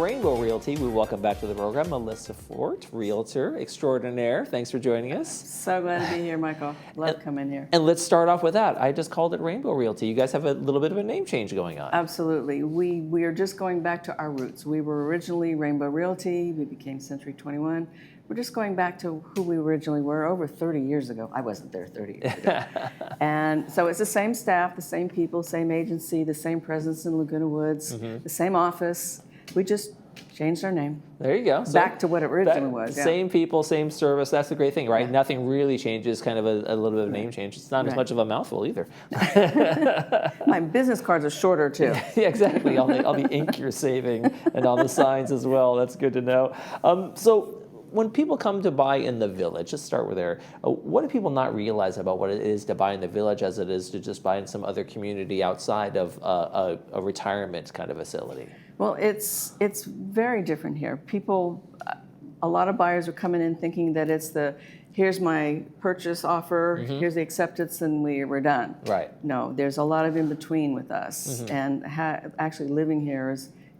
Rainbow Realty. We welcome back to the program Melissa Fort, Realtor extraordinaire. Thanks for joining us. So glad to be here, Michael. Love coming here. And let's start off with that. I just called it Rainbow Realty. You guys have a little bit of a name change going on. Absolutely. We are just going back to our roots. We were originally Rainbow Realty. We became Century 21. We're just going back to who we originally were over 30 years ago. I wasn't there 30 years ago. And so it's the same staff, the same people, same agency, the same presence in Laguna Woods, the same office. We just changed our name. There you go. Back to what it originally was. Yeah. Same people, same service. That's the great thing, right? Yeah. Nothing really changes, kind of a little bit of a name change. It's not as much of a mouthful either. My business cards are shorter too. Yeah, exactly. All the ink you're saving and all the signs as well. That's good to know. So when people come to buy in the village, let's start with there. What do people not realize about what it is to buy in the village as it is to just buy in some other community outside of a retirement kind of facility? Well, it's very different here. People, a lot of buyers are coming in thinking that it's here's my purchase offer, here's the acceptance, and we're done. Right. No, there's a lot of in between with us, and actually living here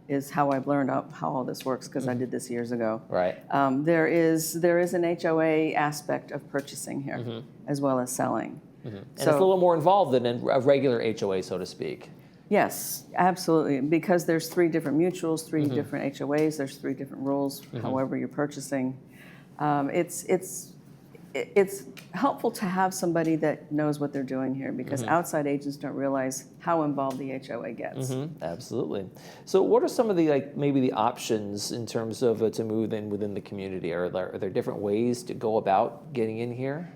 is how I've learned how all this works, because I did this years ago. Right. There is an HOA aspect of purchasing here, as well as selling. And it's a little more involved than a regular HOA, so to speak. Yes, absolutely. Because there's 3 different mutuals, 3 different HOAs. There's 3 different rules. However you're purchasing, it's helpful to have somebody that knows what they're doing here, because outside agents don't realize how involved the HOA gets. Absolutely. So what are some of the maybe the options in terms of to move in within the community? Are there different ways to go about getting in here?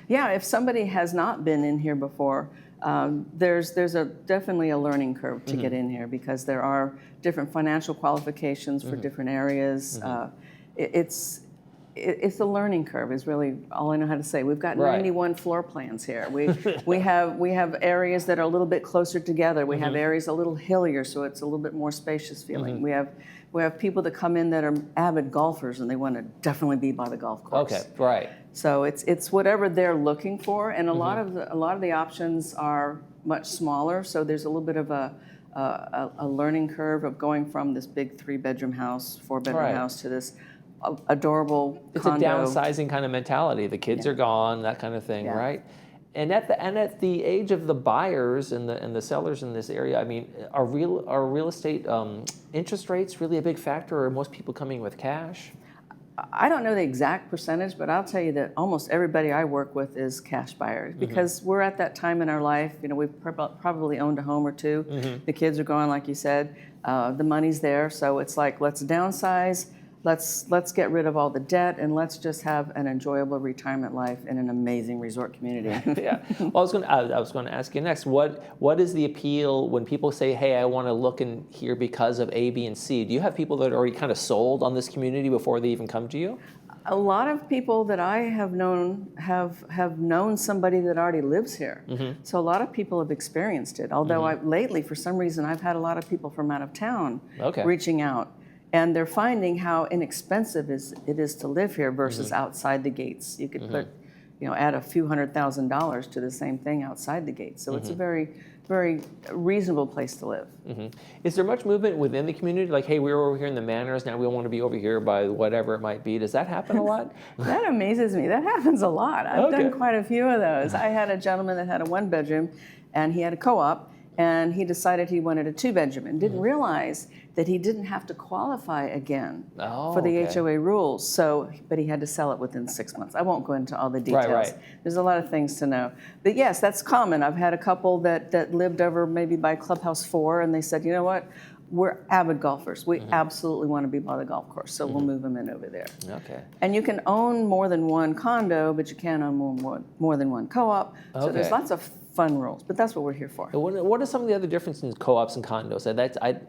Yeah, if somebody has not been in here before, there's definitely a learning curve to get in here, because there are different financial qualifications for different areas. It's a learning curve is really all I know how to say. We've got 91 floor plans here. We have areas that are a little bit closer together. We have areas a little hillier, so it's a little bit more spacious feeling. We have people that come in that are avid golfers, and they want to definitely be by the golf course. Okay, right. So it's whatever they're looking for, and a lot of the options are much smaller. So there's a little bit of a learning curve of going from this big 3-bedroom house, 4-bedroom house to this adorable condo. It's a downsizing kind of mentality. The kids are gone, that kind of thing, right? And at the age of the buyers and the sellers in this area, I mean, are real estate interest rates really a big factor, or are most people coming with cash? I don't know the exact percentage, but I'll tell you that almost everybody I work with is cash buyers, because we're at that time in our life. You know, we've probably owned a home or 2. The kids are gone, like you said. The money's there, so it's like, let's downsize. Let's get rid of all the debt, and let's just have an enjoyable retirement life in an amazing resort community. Yeah. Well, I was going to ask you next. What is the appeal when people say, "Hey, I want to look in here because of A, B, and C"? Do you have people that are already kind of sold on this community before they even come to you? A lot of people that I have known have known somebody that already lives here. So a lot of people have experienced it. Although lately, for some reason, I've had a lot of people from out of town reaching out. And they're finding how inexpensive it is to live here versus outside the gates. You could put, add a few $100,000 to the same thing outside the gates. So it's a very, very reasonable place to live. Is there much movement within the community? Like, hey, we were over here in the Manors, now we want to be over here by whatever it might be. Does that happen a lot? That amazes me. That happens a lot. I've done quite a few of those. I had a gentleman that had a 1-bedroom, and he had a co-op, and he decided he wanted a 2-bedroom and didn't realize that he didn't have to qualify again for the HOA rules. So, but he had to sell it within 6 months. I won't go into all the details. Right. There's a lot of things to know. But yes, that's common. I've had a couple that lived over maybe by Clubhouse 4, and they said, you know what? We're avid golfers. We absolutely want to be by the golf course, so we'll move them in over there. Okay. And you can own more than one condo, but you can't own more than one co-op. So there's lots of fun rules, but that's what we're here for. What are some of the other differences in co-ops and condos?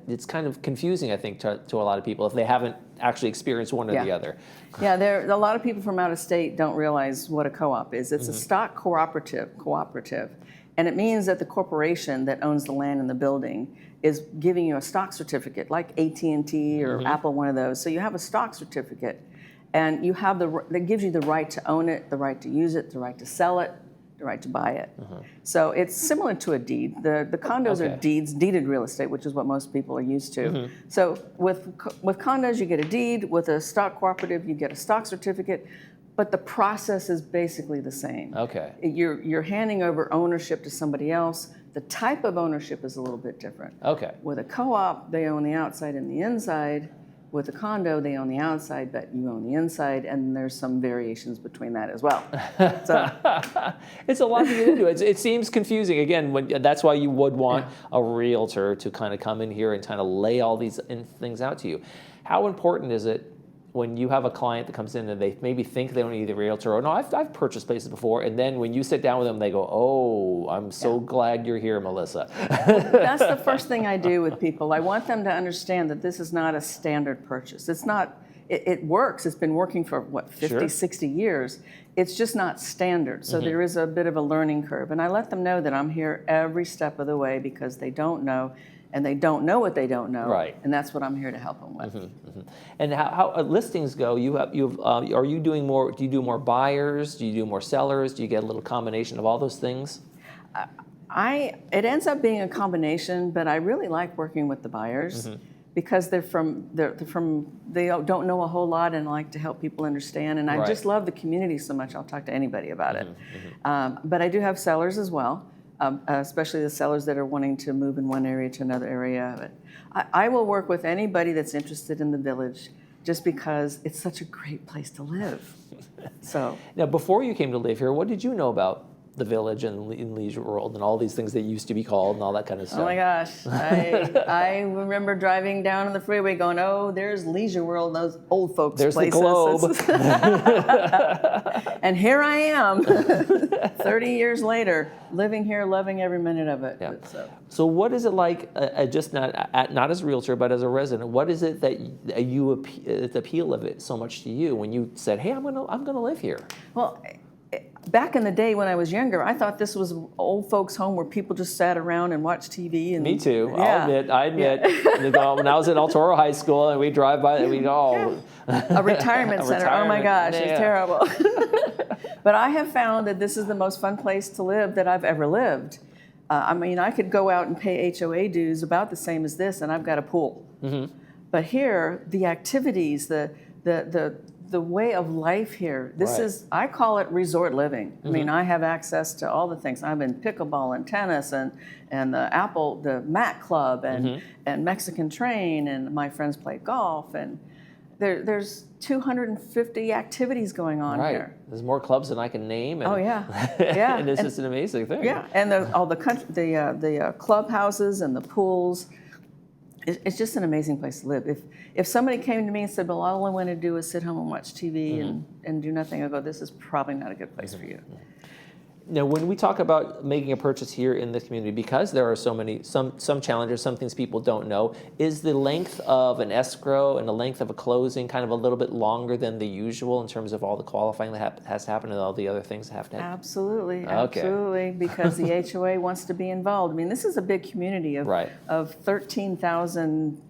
It's kind of confusing, I think, to a lot of people if they haven't actually experienced one or the other. Yeah, a lot of people from out of state don't realize what a co-op is. It's a stock cooperative, and it means that the corporation that owns the land and the building is giving you a stock certificate, like AT&T or Apple, one of those. So you have a stock certificate, and you have that gives you the right to own it, the right to use it, the right to sell it, right to buy it. So it's similar to a deed. The condos are deeded real estate, which is what most people are used to. So with condos, you get a deed. With a stock cooperative, you get a stock certificate. But the process is basically the same. Okay. You're handing over ownership to somebody else. The type of ownership is a little bit different. Okay. With a co-op, they own the outside and the inside. With a condo, they own the outside, but you own the inside, and there's some variations between that as well. So. It's a lot to get into. It seems confusing. Again, that's why you would want a realtor to kind of come in here and kind of lay all these things out to you. How important is it when you have a client that comes in and they maybe think they don't need a realtor, or no, I've purchased places before, and then when you sit down with them, they go, oh, I'm so glad you're here, Melissa. That's the first thing I do with people. I want them to understand that this is not a standard purchase. It's not, it works. It's been working for, 50, 60 years. It's just not standard. So there is a bit of a learning curve. And I let them know that I'm here every step of the way because they don't know. And they don't know what they don't know, right? And that's what I'm here to help them with. And how listings go? Are you doing more? Do you do more buyers? Do you do more sellers? Do you get a little combination of all those things? It ends up being a combination, but I really like working with the buyers because they don't know a whole lot and like to help people understand. And I just love the community so much. I'll talk to anybody about it. But I do have sellers as well. Especially the sellers that are wanting to move in one area to another area. But I will work with anybody that's interested in the village just because it's such a great place to live. So now, before you came to live here, what did you know about the village and in Leisure World and all these things that used to be called and all that kind of stuff? Oh my gosh. I remember driving down on the freeway going, oh, there's Leisure World, those old folks there's places. The Globe. And here I am, 30 years later, living here, loving every minute of it. Yeah. So what is it like, just not as a realtor, but as a resident, what is it that the appeal of it so much to you when you said, hey, I'm gonna live here? Well, back in the day when I was younger, I thought this was an old folks' home where people just sat around and watched TV. And, me too. Yeah. I admit. When I was at El Toro High School and we drive by and we go, a retirement center. Oh my gosh, it's terrible. But I have found that this is the most fun place to live that I've ever lived. I mean, I could go out and pay HOA dues about the same as this, and I've got a pool. But here, the activities, the way of life here, this is, I call it resort living. I mean, I have access to all the things. I'm in pickleball and tennis and the Mac Club and Mexican Train, and my friends play golf, and there's 250 activities going on here. There's more clubs than I can name. And, yeah. And it's just an amazing thing. Yeah, and all the clubhouses and the pools. It's just an amazing place to live. If somebody came to me and said, well, all I want to do is sit home and watch TV and do nothing, I go, this is probably not a good place for you. Now, when we talk about making a purchase here in the community, because there are so many, some challenges, some things people don't know, is the length of an escrow and the length of a closing kind of a little bit longer than the usual in terms of all the qualifying that has to happen and all the other things that have to happen? Absolutely, because the HOA wants to be involved. I mean, this is a big community of 13,000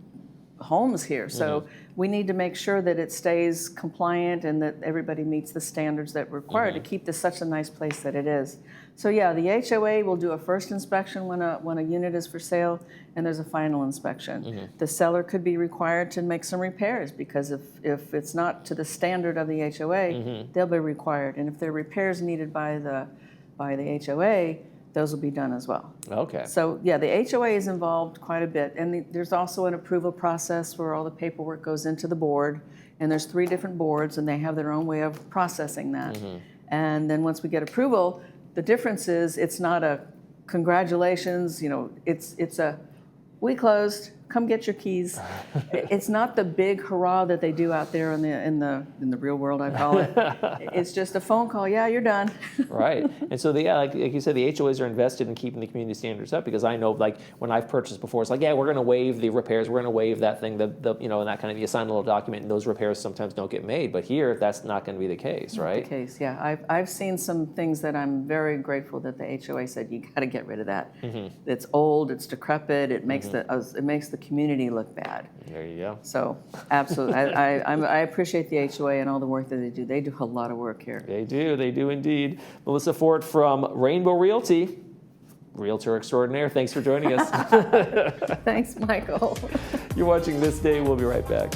homes here, so we need to make sure that it stays compliant and that everybody meets the standards that we're required to keep this such a nice place that it is. So yeah, the HOA will do a first inspection when a unit is for sale, and there's a final inspection. The seller could be required to make some repairs because if it's not to the standard of the HOA, they'll be required. And if there are repairs needed by the HOA, those will be done as well. Okay. So yeah, the HOA is involved quite a bit, and there's also an approval process where all the paperwork goes into the board, and there's 3 different boards, and they have their own way of processing that. And then once we get approval, the difference is it's not a congratulations, it's a we closed, come get your keys. It's not the big hurrah that they do out there in the real world, I call it. It's just a phone call, yeah, you're done. Right. And so, like you said, the HOAs are invested in keeping the community standards up, because I know, like, when I've purchased before, it's like, yeah, we're going to waive the repairs, we're going to waive that thing, and that kind of, you sign a little document, and those repairs sometimes don't get made. But here, that's not going to be the case, right? Not the case, yeah. I've seen some things that I'm very grateful that the HOA said, you got to get rid of that. It's old, it's decrepit, it makes the community look bad. There you go. So absolutely, I appreciate the HOA and all the work that they do. They do a lot of work here. They do indeed. Melissa Fort from Rainbow Realty, Realtor extraordinaire. Thanks for joining us. Thanks, Michael. You're watching This Day. We'll be right back.